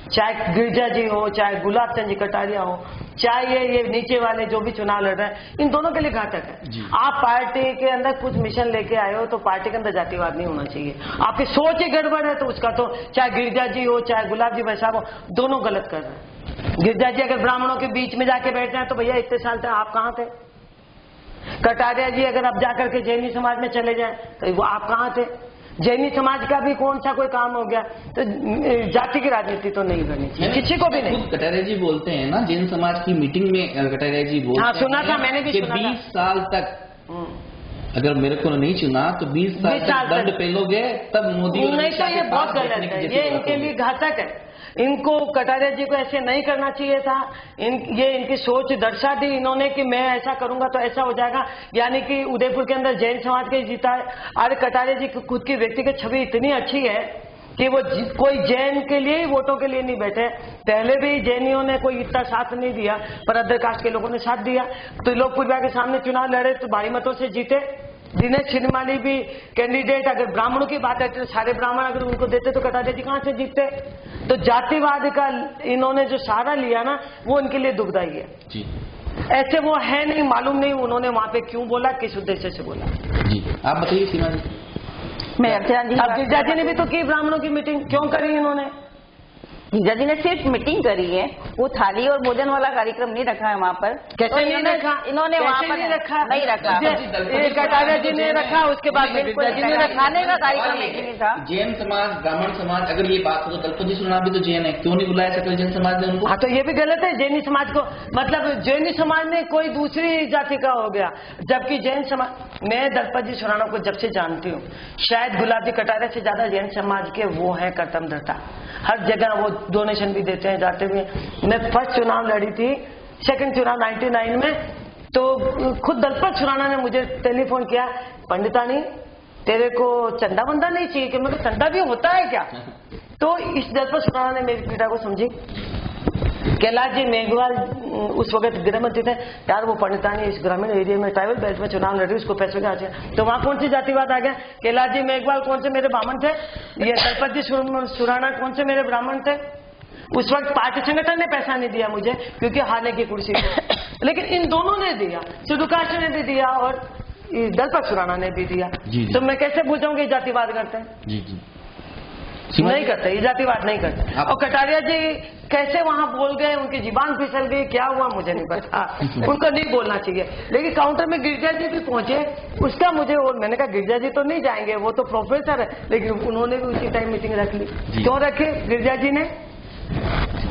चाहे गिरजा जी हो, चाहे गुलाब चंद जी कटारिया हो, चाहे ये नीचे वाले जो भी चुनाव लड़ रहे हैं, इन दोनों के लिए घातक है। आप पार्टी के अंदर कुछ मिशन लेके आए हो, तो पार्टी के अंदर जातिवाद नहीं होना चाहिए। आपकी सोच ही गड़बड़ है, तो उसका तो चाहे गिरजा जी हो, चाहे गुलाब जी साहब हो, दोनों गलत कर रहे हैं। गिरजा जी अगर ब्राह्मणों के बीच में जाके बैठ जाए, तो भैया इतने साल तक आप कहाँ थे? कटारिया जी अगर आप जाकर के जैनी समाज में चले जाए, तो वो आप कहाँ थे? जैनी समाज का भी कौन सा कोई काम हो गया? तो जाति की राजनीति तो नहीं करनी चाहिए किसी को भी नहीं। कटारिया जी बोलते हैं ना, जैन समाज की मीटिंग में कटारिया जी बोलते हैं, सुना था मैंने भी, 20 साल तक अगर मेरे को नहीं चुना तो 20 साल तक दंड पेलोगे, तब मोदी नहीं। तो ये बहुत गलत है, ये इनके लिए घातक है। इनको कटारिया जी को ऐसे नहीं करना चाहिए था। ये इनकी सोच दर्शा दी इन्होंने कि मैं ऐसा करूंगा तो ऐसा हो जाएगा, यानी कि उदयपुर के अंदर जैन समाज के जीता है। अरे कटारिया जी की खुद की व्यक्तिगत छवि इतनी अच्छी है कि वो कोई जैन के लिए ही वोटों के लिए नहीं बैठे। पहले भी जैनियों ने कोई इतना साथ नहीं दिया, पर अदर कास्ट के लोगों ने साथ दिया। तो लोग पूर्वा के सामने चुनाव लड़े तो भारी मतों से जीते। दिनेश छिंदमानी भी कैंडिडेट, अगर ब्राह्मणों की बात है तो सारे ब्राह्मण अगर उनको देते तो कटारिया जी कहाँ से जीतते? तो जातिवाद का इन्होंने जो सहारा लिया ना, वो इनके लिए दुखदायी है जी। ऐसे वो है नहीं, मालूम नहीं उन्होंने वहां पे क्यों बोला, किस उद्देश्य से बोला जी। आप बताइए सीमा जी। मैं अब गिरजा जी ने भी तो की ब्राह्मणों की मीटिंग, क्यों करी इन्होंने? गिरजा जी ने सिर्फ मीटिंग करी है, वो थाली और भोजन वाला कार्यक्रम नहीं रखा है वहाँ पर। कैसे नहीं रखा? इन्होंने वहाँ पर नहीं रखा। कटारिया जी ने रखा, उसके बाद गिरजा जी ने खाने का कार्यक्रम नहीं था। जैन समाज, ब्राह्मण समाज, अगर ये बात हो तो दलपति सुना भी तो जैन है, क्यों नहीं बुलाया सकल जैन समाज ने उनको? हाँ, तो ये भी गलत है। जैनी समाज को मतलब जैनी समाज ने कोई दूसरी जाति का हो गया, जबकि जैन समाज, मैं दलपत जी सुराना को जब से जानती हूँ, शायद गुलाब जी कटारिया से ज्यादा जैन समाज के वो है कर्तव्यनिष्ठ। हर जगह वो डोनेशन भी देते हैं, जाते हुए। मैं फर्स्ट चुनाव लड़ी थी सेकंड चुनाव 99 में, तो खुद दलपत सुराणा ने मुझे टेलीफोन किया, पंडितानी तेरे को चंदा वंदा नहीं चाहिए कि मतलब चंदा भी होता है क्या? तो इस दलपत सुराणा ने मेरी पीड़ा को समझी। कैलाश जी मेघवाल उस वक्त गृह मंत्री थे, यार वो पंडितानी इस ग्रामीण एरिया में ट्राइबल बेल्ट में चुनाव लड़ रही, उसको पैसे का चाहिए। तो वहां कौन सी जातिवाद आ गया? कैलाश जी मेघवाल कौन से मेरे ब्राह्मण थे, ये दलपत जी सुराणा कौन से मेरे ब्राह्मण थे। उस वक्त पार्टी संगठन ने पैसा नहीं दिया मुझे क्योंकि हारने की कुर्सी को, लेकिन इन दोनों ने दिया, सिद्धूकाश ने भी दिया और दलपत सुराणा ने भी दिया। तो मैं कैसे पूछूं कि जातिवाद करते हैं? जी नहीं करते, ये जातिवाद नहीं करते। और कटारिया जी कैसे वहां बोल गए, उनकी जीबान फिसल गई, क्या हुआ मुझे नहीं पता। उनको नहीं बोलना चाहिए, लेकिन काउंटर में गिरजा जी भी पहुंचे, उसका मुझे, और मैंने कहा गिरजा जी तो नहीं जाएंगे, वो तो प्रोफेसर है, लेकिन उन्होंने भी उसी टाइम मीटिंग रख ली। क्यों रखी गिरजा जी ने?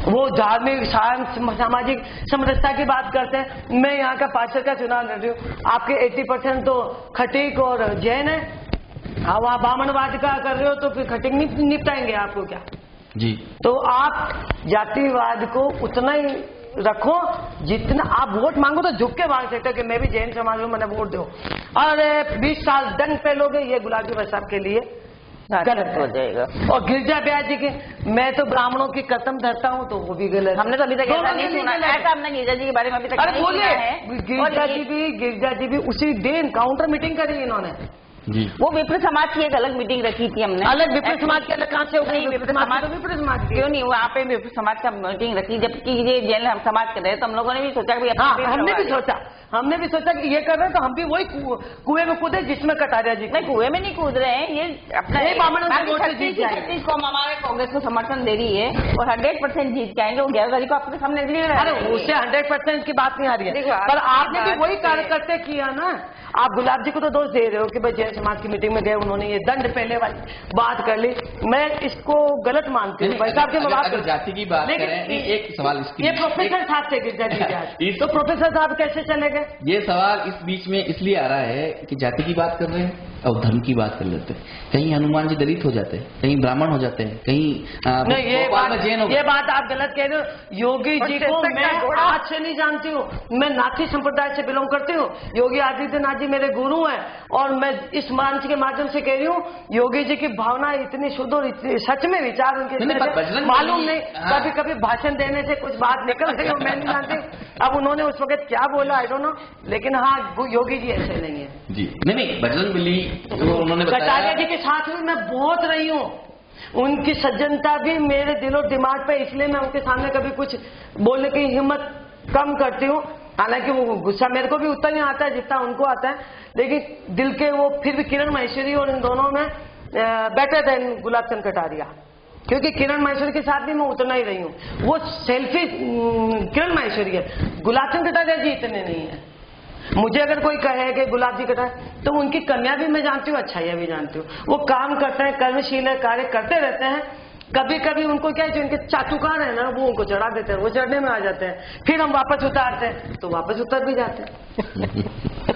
वो धार्मिक सामाजिक समरसता की बात करते हैं। मैं यहाँ का पार्षद का चुनाव लड़ रही हूँ, आपके 80% तो खटीक और जैन है, हाँ वहाँ बामणवाद का कर रहे हो तो फिर खटीक निपटाएंगे आपको क्या? जी तो आप जातिवाद को उतना ही रखो जितना आप वोट मांगो, तो झुक के मांग सकते हो कि मैं भी जैन समाज में, मैंने वोट दो। और 20 साल दंड पे लोगे, ये गुलाबी भाई साहब के लिए गलत हो जाएगा। और गिरजा ब्याज जी के, मैं तो ब्राह्मणों की कसम धरता हूँ, तो वो भी गलत। हमने तो अभी तक ऐसा नहीं सुना है, हमने गिरजा जी के बारे में अभी तक नहीं सुना है। गिरजा जी भी उसी दिन काउंटर मीटिंग करी इन्होंने जी। वो विप्र समाज की एक अलग मीटिंग रखी थी हमने, अलग विप्र समाज के अलग कहाँ से हो गई? विप्र समाज क्यों नहीं, वहाँ पे विप्र समाज का मीटिंग रखी, जबकि ये जैन हम समाज कर रहे हैं, तो हम लोगों ने भी सोचा कि हमने भी सोचा कि ये कर रहे हैं, तो हम भी वही कुएं में कूदे जिसमें कटारिया जी। नहीं, कुएं में नहीं कूद रहे हैं, ये अपना 36 को हमारे कांग्रेस को समर्थन दे रही है और 100% जीत के आएंगे। वो 11 तारीख को आपके सामने लिए, अरे उससे 100% की बात नहीं आ रही है, पर आपने भी वही कार्यकर्ता किया ना। आप गुलाब जी को तो दोष दे रहे हो कि भाई जैन समाज की मीटिंग में गए, उन्होंने ये दंड पहले वाली बात कर ली, मैं इसको गलत मानती हूँ। भाई साहब के अगर जाति की बात करें, एक सवाल इसकी, ये प्रोफेसर साहब थे गिरजा जी तो प्रोफेसर साहब कैसे चले गए? ये सवाल इस बीच में इसलिए आ रहा है कि जाति की बात कर रहे हैं और धर्म की बात कर लेते हैं। कहीं हनुमान जी दलित हो जाते हैं, कहीं ब्राह्मण हो जाते हैं, कहीं नहीं, ये बात आप गलत कह रहे हो। योगी जी को मैं आज से नहीं जानती हूँ, मैं नाथी संप्रदाय से बिलोंग करती हूँ। योगी आदित्यनाथ जी मेरे गुरु हैं और मैं इस मंच के माध्यम से कह रही हूँ, योगी जी की भावना इतनी शुद्ध और इतनी सच में विचार उनके मालूम नहीं, कभी कभी भाषण देने से कुछ बात निकल रही हो, मैं नहीं जानती। अब उन्होंने उस वक्त क्या बोला आई डोंट नो, लेकिन हाँ योगी जी ऐसे नहीं है जी। नहीं बजरंग बली उन्होंने बताया, कटारिया जी के साथ में मैं बहुत रही हूँ, उनकी सज्जनता भी मेरे दिलो दिमाग पे, इसलिए मैं उनके सामने कभी कुछ बोलने की हिम्मत कम करती हूँ। हालांकि वो गुस्सा मेरे को भी उतना ही आता है जितना उनको आता है, लेकिन दिल के वो फिर भी किरण माहेश्वरी और इन दोनों में बेटर देन गुलाब चंद कटारिया, क्योंकि किरण माहेश्वरी के साथ भी मैं उतना ही रही हूँ। वो सेल्फी किरण माहेश्वरी है, गुलाब चंद कटारिया जी इतने नहीं है। मुझे अगर कोई कहे कि गुलाब जी कटा, तो उनकी कन्या भी मैं जानती हूँ, अच्छाइयाँ भी जानती हूँ। वो काम करते हैं, कर्मशील है, कार्य करते रहते हैं। कभी कभी उनको क्या है, जो इनके चाटुकार है ना, वो उनको चढ़ा देते हैं, वो चढ़ने में आ जाते हैं, फिर हम वापस उतारते हैं तो वापस उतर भी जाते हैं।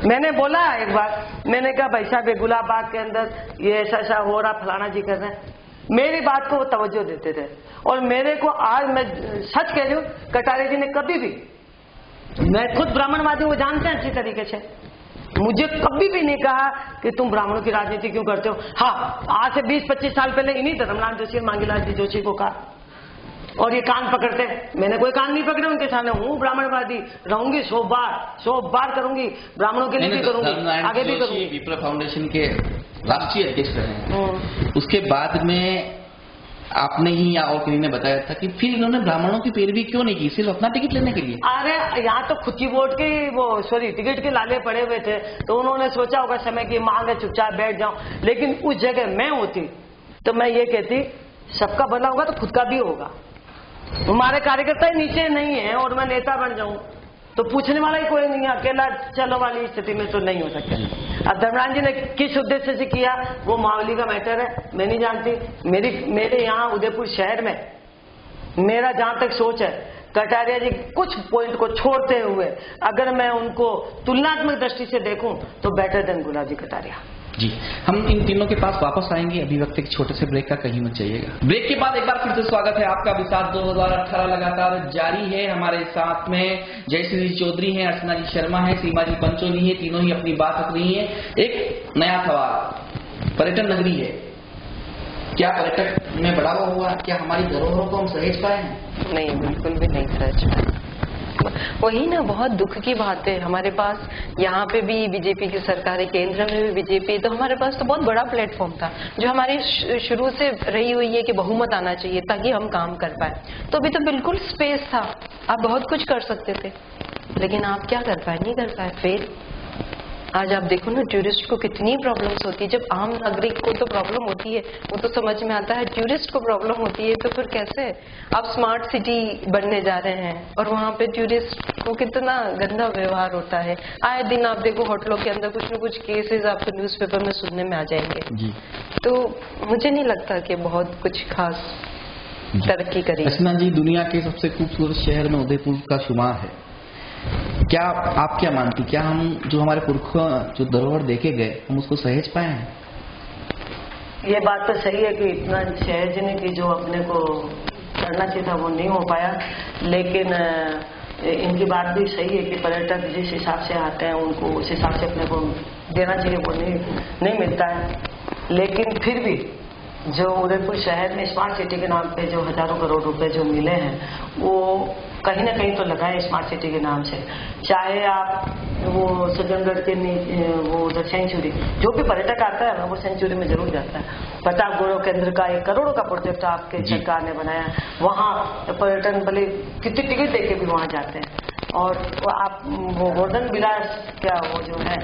मैंने बोला एक बार, मैंने कहा भाई साहब गुलाब बाग के अंदर ये ऐसा ऐसा हो रहा, फलाना जी कर रहे हैं, मेरी बात को वो तवज्जो देते थे। और मेरे को आज मैं सच कह रही हूँ, कटारिया जी ने कभी भी, मैं खुद ब्राह्मणवादी वो जानते हैं अच्छी तरीके से, मुझे कभी भी नहीं कहा कि तुम ब्राह्मणों की राजनीति क्यों करते हो। हाँ, आज से 20-25 साल पहले इन्हीं धर्मलाल जोशी और मांगीलाल जी जोशी को कहा, और ये कान पकड़ते, मैंने कोई कान नहीं पकड़े उनके सामने। हूँ ब्राह्मणवादी, रहूंगी 100 बार करूंगी, ब्राह्मणों के लिए भी करूंगी, आगे भी करूंगी। विप्र फाउंडेशन के राष्ट्रीय अध्यक्ष रहे हैं, उसके बाद में आपने ही या और किसी ने बताया था कि फिर इन्होंने ब्राह्मणों की पैरवी क्यों नहीं की, सिर्फ अपना टिकट लेने के लिए। अरे यहाँ तो खुद की वोट के टिकट के लाले पड़े हुए थे, तो उन्होंने सोचा होगा समय की मांग है, चुपचाप बैठ जाऊं। लेकिन उस जगह मैं होती तो मैं ये कहती, सबका भला होगा तो खुद का भी होगा। हमारे कार्यकर्ता ही नीचे नहीं है और मैं नेता बन जाऊं तो पूछने वाला ही कोई नहीं है, अकेला चलो वाली स्थिति में तो नहीं हो सकता। अब धर्मराज जी ने किस उद्देश्य से किया, वो मावली का मैटर है, मैं नहीं जानती। मेरे यहाँ उदयपुर शहर में मेरा जहां तक सोच है, कटारिया जी कुछ पॉइंट को छोड़ते हुए अगर मैं उनको तुलनात्मक दृष्टि से देखूं तो बेटर देन गुलाब जी कटारिया। जी, हम इन तीनों के पास वापस आएंगे। अभी वक्त एक छोटे से ब्रेक का, कहीं मत जाइएगा। ब्रेक के बाद एक बार फिर से स्वागत है आपका। विसाख 2018 लगातार जारी है। हमारे साथ में जयश्री चौधरी हैं, अर्चना जी शर्मा है, सीमा जी पंचोली है, तीनों ही अपनी बात रख रही है। एक नया सवाल, पर्यटन नगरी है, क्या पर्यटक में बढ़ावा हुआ? क्या हमारी धरोहरों को हम सहेज पाए हैं? नहीं, बिल्कुल भी नहीं सहेज पाए। वही ना, बहुत दुख की बात है। हमारे पास यहाँ पे भी बीजेपी की सरकार है, केंद्र में भी बीजेपी, तो हमारे पास तो बहुत बड़ा प्लेटफॉर्म था जो हमारी शुरू से रही हुई है कि बहुमत आना चाहिए ताकि हम काम कर पाए। तो अभी तो बिल्कुल स्पेस था, आप बहुत कुछ कर सकते थे, लेकिन आप क्या कर पाए? नहीं कर पाए। फिर आज आप देखो ना, टूरिस्ट को कितनी प्रॉब्लम्स होती है। जब आम नागरिक को तो प्रॉब्लम होती है, वो तो समझ में आता है, टूरिस्ट को प्रॉब्लम होती है, तो फिर कैसे? आप स्मार्ट सिटी बनने जा रहे हैं और वहाँ पे टूरिस्ट को कितना गंदा व्यवहार होता है। आए दिन आप देखो होटलों के अंदर कुछ न कुछ केसेस आपको न्यूज़पेपर में सुनने में आ जाएंगे जी। तो मुझे नहीं लगता कि बहुत कुछ खास तरक्की करी। अर्चना जी, दुनिया के सबसे खूबसूरत शहर में उदयपुर का शुमार है। क्या आप क्या मानती, क्या हम जो हमारे पुरखों जो धरोहर देके गए, हम उसको सहेज पाए हैं? ये बात तो सही है कि इतना सहेजने की जो अपने को करना चाहिए था वो नहीं हो पाया, लेकिन इनकी बात भी सही है कि पर्यटक जिस हिसाब से आते हैं उनको उस हिसाब से अपने को देना चाहिए, वो नहीं मिलता है। लेकिन फिर भी जो उदयपुर शहर में स्मार्ट सिटी के नाम पे जो हजारों करोड़ रुपए जो मिले हैं वो कहीं ना कहीं तो लगाए स्मार्ट सिटी के नाम से। चाहे आप वो सज्जनगढ़ के वो उधर सेंचुरी, जो भी पर्यटक आता है ना वो सेंचुरी में जरूर जाता है। प्रताप गौरव केंद्र का 1 करोड़ का प्रोजेक्ट आपके सरकार ने बनाया, वहाँ पर्यटन भले कितनी टिकट देके भी वहाँ जाते हैं। और आप वो गोल्डन विलास क्या वो जो है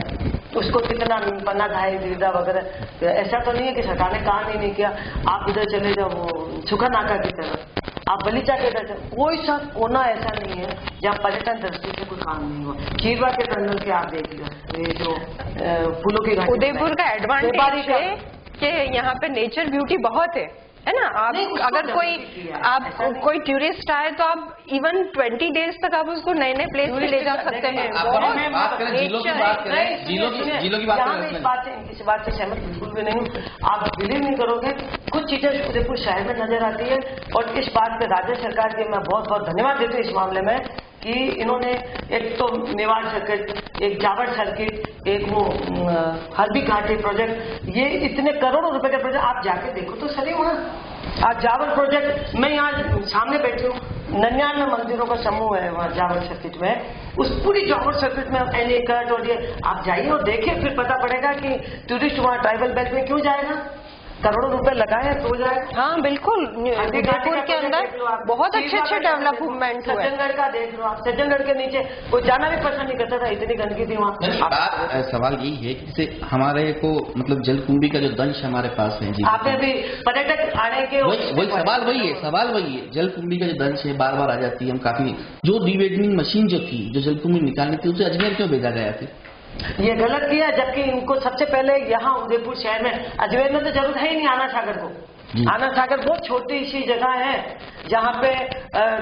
उसको कितना पन्ना धाई दीदा वगैरह, ऐसा तो नहीं है कि सरकार ने काम ही नहीं किया। आप इधर चले जाओ वो सुखा नाका की तरफ, आप बलीचा के इधर कोई सा कोना ऐसा नहीं है जहाँ पर्यटन दृष्टि से कोई काम नहीं हुआ। खीरवा के टनल के आप देख लो, ये जो फूलों की घाटी, उदयपुर का एडवांटेज है कि यहाँ पे नेचर ब्यूटी बहुत है ना। आप अगर कोई टूरिस्ट आए तो आप इवन 20 डेज तक आप उसको नए नए प्लेस पे ले जा सकते हैं। बात करें जिलों की बात करें, जिलों की बात करें, इस बात से सहमत बिल्कुल भी नहीं हूँ। आप बिलीव नहीं करोगे, कुछ चीजें उदयपुर शहर में नजर आती है और इस बात पे राज्य सरकार के मैं बहुत बहुत धन्यवाद देती हूँ इस मामले में कि इन्होंने एक तो मेवाड़ सर्किट, एक जावड़ सर्किट, एक वो हल्दी घाटी प्रोजेक्ट, ये इतने करोड़ों रुपए के प्रोजेक्ट आप जाके देखो तो सही वहाँ। आज जावड़ प्रोजेक्ट, मैं यहाँ सामने बैठी हूँ, 99 मंदिरों का समूह है वहाँ जावड़ सर्किट में। उस पूरी जावड़ सर्किट में एनीकट और ये आप जाइए और देखिए, फिर पता पड़ेगा कि टूरिस्ट वहाँ ट्राइबल बेल्ट में क्यों जाएगा। करोड़ों रुपए लगाए तो जाए। हाँ बिल्कुल, उदयपुर के अंदर बहुत अच्छे अच्छे डेवलपमेंट हुए। सज्जनगढ़ का देख लो आप, सज्जनगढ़ के नीचे कोई जाना भी पसंद नहीं करता था, इतनी गंदगी थी वहाँ। बात सवाल यही है कि जैसे हमारे को मतलब जलकुंभी का जो दंश हमारे पास है जी, आपने भी पर्यटक आने के वही सवाल वही है, जलकुंभी का जो दंश है बार बार आ जाती है। हम काफी जो डिवेडनिंग मशीन जो थी जो जलकुंभी निकालनी थी उसे अजमेर क्यों भेजा गया फिर? ये गलत किया, जबकि इनको सबसे पहले यहाँ उदयपुर शहर में, अजमेर में तो जरूरत है ही नहीं आना सागर को। आना सागर बहुत छोटी सी जगह है जहाँ पे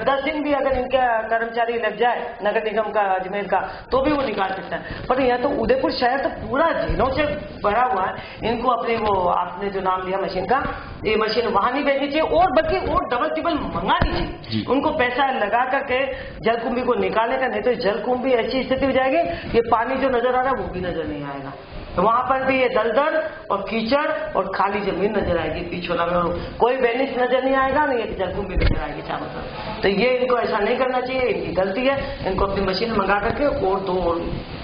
10 दिन भी अगर इनका कर्मचारी लग जाए नगर निगम का अजमेर का तो भी वो निकाल सकता है। पर यहाँ तो उदयपुर शहर तो पूरा झीलों से भरा हुआ है। इनको अपने वो आपने जो नाम लिया मशीन का, ये मशीन वहां नहीं भेजनी चाहिए और बल्कि और डबल ट्रिपल मंगा दीजिए। उनको पैसा लगा करके जलकुंभी को निकालने का, नहीं तो जलकुंभी ऐसी स्थिति हो जाएगी ये पानी जो नजर आ रहा है वो भी नजर नहीं आएगा। तो वहां पर भी ये दलदल और कीचड़ और खाली जमीन नजर आएगी पिछोला में, कोई बेनिस नजर नहीं आएगा, नहीं ये जलकुंभी नजर आएगी चारों तरफ। तो ये इनको ऐसा नहीं करना चाहिए, इनकी गलती है। इनको अपनी मशीन मंगा करके और 2 और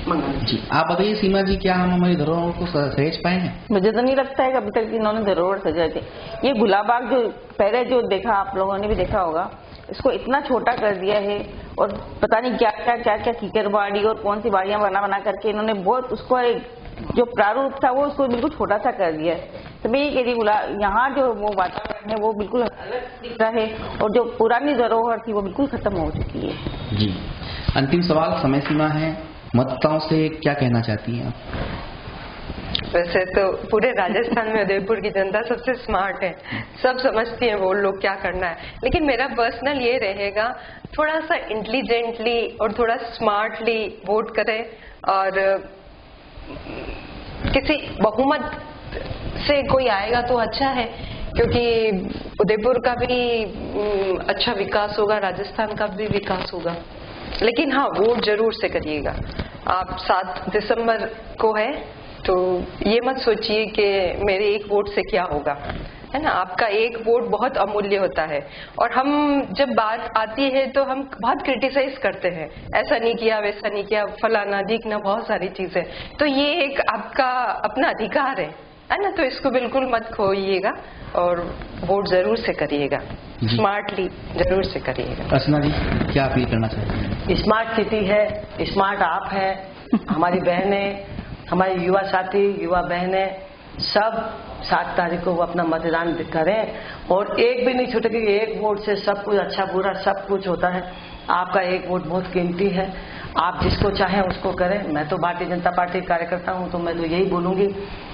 मंगानी चाहिए। आप बताइए सीमा जी, क्या हम हमारी धरोहरों को सहेज पाए हैं? मुझे तो नहीं लगता है कि अभी तक इन्होंने धरोहर सजाए थे। ये गुलाबाग जो पहले जो देखा, आप लोगों ने भी देखा होगा, इसको इतना छोटा कर दिया है और पता नहीं क्या क्या कीकर बाड़ी और कौन सी बाड़ियां बना करके इन्होंने बहुत उसको जो प्रारूप था वो उसको बिल्कुल छोटा सा कर दिया है। तो मैं ये कह रही, यहाँ जो वो वातावरण है वो बिल्कुल अलग दिख रहा है और जो पुरानी धरोहर थी वो बिल्कुल खत्म हो चुकी है। जी, अंतिम सवाल, समय सीमा है, मतदाताओं से क्या कहना चाहती हैं आप? वैसे तो पूरे राजस्थान में उदयपुर की जनता सबसे स्मार्ट है, सब समझती है वो लोग क्या करना है। लेकिन मेरा पर्सनल ये रहेगा, थोड़ा सा इंटेलिजेंटली और थोड़ा स्मार्टली वोट करें और किसी बहुमत से कोई आएगा तो अच्छा है, क्योंकि उदयपुर का भी अच्छा विकास होगा, राजस्थान का भी विकास होगा। लेकिन हाँ, वोट जरूर से करिएगा। आप 7 दिसंबर को है तो ये मत सोचिए कि मेरे एक वोट से क्या होगा, है ना। आपका एक वोट बहुत अमूल्य होता है। और हम जब बात आती है तो हम बहुत क्रिटिसाइज करते हैं, ऐसा नहीं किया, वैसा नहीं किया, फलाना ढीकना, बहुत सारी चीजें। तो ये एक आपका अपना अधिकार है ना। तो इसको बिल्कुल मत खोइएगा और वोट जरूर से करिएगा, स्मार्टली जरूर से करिएगा। अर्चना जी, क्या अपील करना चाहते हैं? स्मार्ट सिटी है, स्मार्ट आप है, हमारी बहनें, हमारे युवा साथी, युवा बहनें सब 7 तारीख को वो अपना मतदान करें। और एक भी नहीं छूटे, क्योंकि एक वोट से सब कुछ अच्छा बुरा सब कुछ होता है। आपका एक वोट बहुत कीमती है, आप जिसको चाहें उसको करें। मैं तो भारतीय जनता पार्टी कार्यकर्ता हूं, तो मैं तो यही बोलूंगी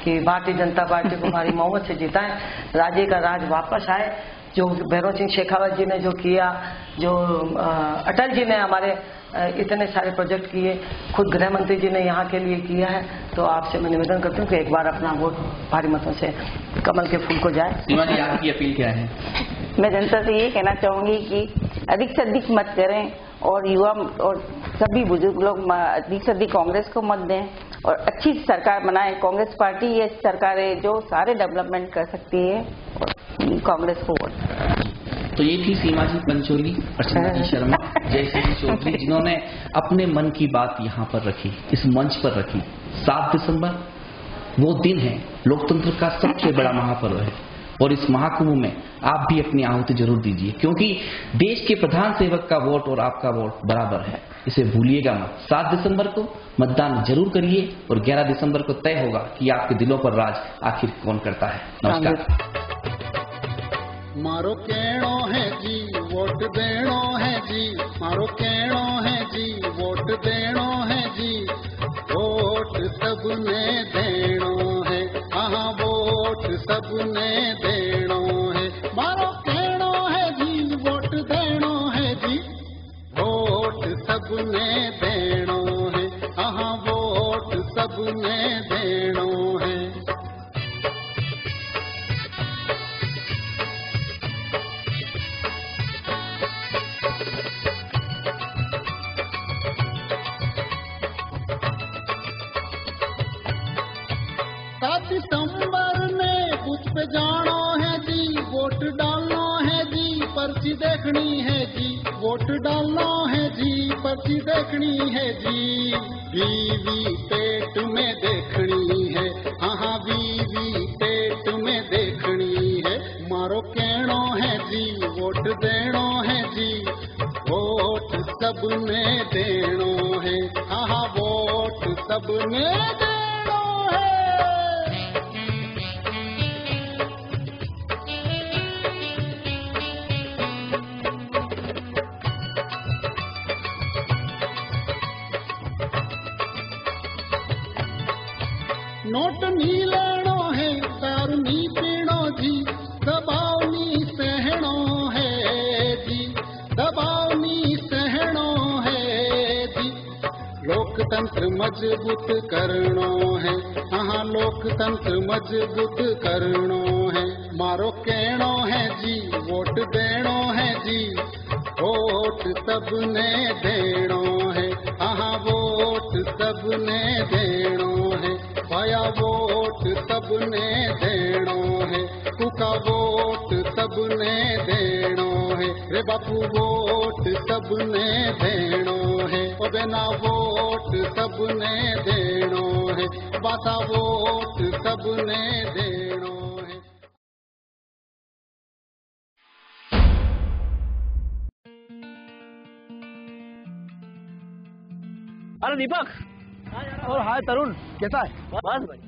कि भारतीय जनता पार्टी को भारी बहुमत से जिताएं, राज्य का राज वापस आए। जो भैरव सिंह शेखावत जी ने जो किया, जो अटल जी ने हमारे इतने सारे प्रोजेक्ट किए, खुद गृह मंत्री जी ने यहाँ के लिए किया है। तो आपसे मैं निवेदन करती हूँ कि एक बार अपना वोट भारी मतों से कमल के फूल को जाए। सीमा जी, आपकी अपील क्या है? मैं जनता से ये कहना चाहूंगी कि अधिक से अधिक मत करें और युवा और सभी बुजुर्ग लोग अधिक से अधिक कांग्रेस को मत दें और अच्छी सरकार बनाएं। कांग्रेस पार्टी ये सरकार है जो सारे डेवलपमेंट कर सकती है, और कांग्रेस को वोट। तो ये थी सीमा जी पंचोली, अर्चना जी शर्मा, जयश्री चौधरी, जिन्होंने अपने मन की बात यहाँ पर रखी, इस मंच पर रखी। 7 दिसंबर वो दिन है, लोकतंत्र का सबसे बड़ा महापर्व है, और इस महाकुंभ में आप भी अपनी आहुति जरूर दीजिए, क्योंकि देश के प्रधान सेवक का वोट और आपका वोट बराबर है, इसे भूलिएगा मत। 7 दिसंबर को मतदान जरूर करिए और 11 दिसंबर को तय होगा कि आपके दिलों पर राज आखिर कौन करता है। नमस्कार। मारो कहणो है जी, वोट देणो है जी, मारो कहणो है जी, वोट देणो है जी, वोट सबने देणो है, हाँ वोट सबने देणो है। मारो कहणो है जी, वोट देणो है जी, वोट सबने देणो है, हाँ वोट सबने देणो है। दिसंबर में बूथ पे जाना है जी, वोट डालना है जी, पर्ची देखनी है जी, वोट डालना है जी, पर्ची देखनी है जी। वीवी पेट में देखनी है, हाँ वीवी पेट में देखनी है। मारो कहणो है जी, वोट देणो है जी, वोट सबने देणो है, हाँ वोट सबने देणो है। नोट नी लेणो है, दारू नी पीणो जी, दबाव नी सहणो है जी, दबाव नी सहणो है जी। लोकतंत्र मजबूत करणो है, हाँ लोकतंत्र मजबूत करणो है। मारो कहणो है जी, वोट देणो है जी, वोट सबने देणो है, हाँ वोट सबने देणो है। पाया वोट सबने देणो है, कुका वोट सबने देणो है, रे बापू वोट सबने देणो है, ओ बेना वोट सबने देणो है, बाता वोट सबने देणो है। अरे दीपक और हाय तरुण, कैसा है? बस भाई।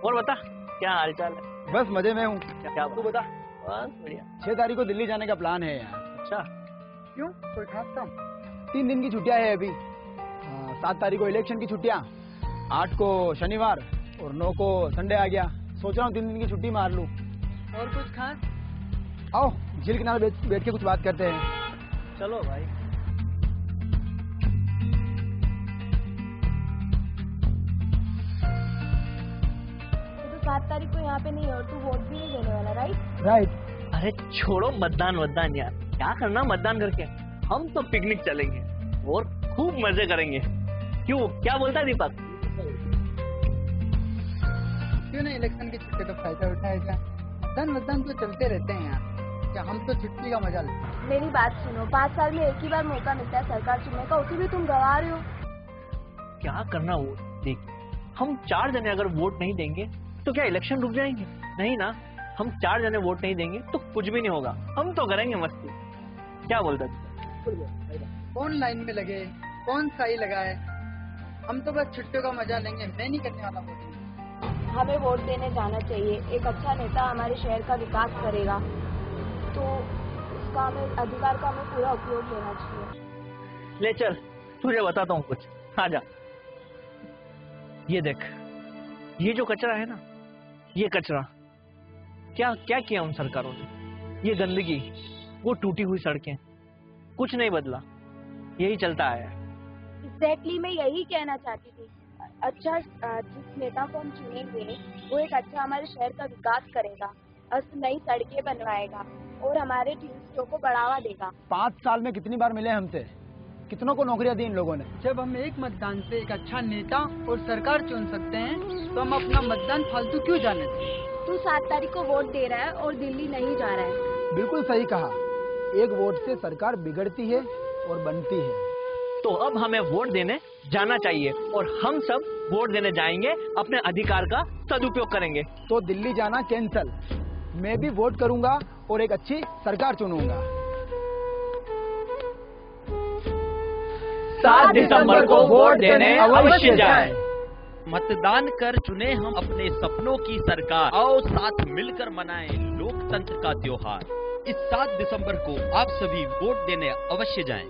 और बता, क्या हालचाल है? बस मजे में हूँ। क्या तू बता। बस बढ़िया। 6 तारीख को दिल्ली जाने का प्लान है यार। अच्छा, क्यों, कोई खास काम? 3 दिन की छुट्टियां है अभी। 7 तारीख को इलेक्शन की छुट्टियां, 8 को शनिवार और 9 को संडे आ गया। सोच रहा हूँ 3 दिन की छुट्टी मार लूँ। और कुछ खास? आओ झील किनारे बैठ के कुछ बात करते हैं। चलो भाई। 7 तारीख को यहाँ पे नहीं है और तू वोट भी नहीं देने वाला, राइट? राइट। अरे छोड़ो मतदान यार, क्या करना मतदान करके। हम तो पिकनिक चलेंगे और खूब मजे करेंगे। क्यों, क्या बोलता है दीपक? क्यों नहीं इलेक्शन की छुट्टी का फायदा उठाया जाए? मतदान तो चलते रहते हैं यार, क्या हम तो छुट्टी का मजा लेते हैं। मेरी बात सुनो, 5 साल में एक ही बार मौका मिलता है सरकार चुनने का, उसे भी तुम गंवा रहे हो। क्या करना वोट? देख, हम 4 जने अगर वोट नहीं देंगे तो क्या इलेक्शन रुक जाएंगे? नहीं ना, हम 4 जने वोट नहीं देंगे तो कुछ भी नहीं होगा, हम तो करेंगे मस्ती। क्या बोलता है? कौन लाइन में लगे, कौन सही लगाए, हम तो बस छुट्टियों का मजा लेंगे। मैं नहीं करने वाला वोट। हमें वोट देने जाना चाहिए, एक अच्छा नेता हमारे शहर का विकास करेगा, तो उसका हमें अधिकार का हमें पूरा उपयोग लेना चाहिए। ले चल, तुझे बताता हूँ कुछ, आजा। ये देख, ये जो कचरा है ना, ये कचरा क्या क्या किया उन सरकारों ने। ये गंदगी, वो टूटी हुई सड़कें, कुछ नहीं बदला, यही चलता आया है। एग्जैक्टली, मैं यही कहना चाहती थी। अच्छा, जिस नेता को हम चुनेंगे वो एक अच्छा हमारे शहर का विकास करेगा, नई सड़कें बनवाएगा और हमारे टूरिस्टों को बढ़ावा देगा। 5 साल में कितनी बार मिले हमसे, कितनों को नौकरियां दी इन लोगों ने। जब हम एक मतदान से एक अच्छा नेता और सरकार चुन सकते हैं तो हम अपना मतदान फालतू क्यों जाने दें? तू 7 तारीख को वोट दे रहा है और दिल्ली नहीं जा रहा है। बिल्कुल सही कहा, एक वोट से सरकार बिगड़ती है और बनती है। तो अब हमें वोट देने जाना चाहिए और हम सब वोट देने जाएंगे, अपने अधिकार का सदुपयोग करेंगे। तो दिल्ली जाना कैंसल, मैं भी वोट करूंगा और एक अच्छी सरकार चुनूंगा। 7 दिसंबर को वोट देने अवश्य जाएं। मतदान कर चुने हम अपने सपनों की सरकार, आओ साथ मिलकर मनाएं लोकतंत्र का त्योहार। इस 7 दिसंबर को आप सभी वोट देने अवश्य जाएं।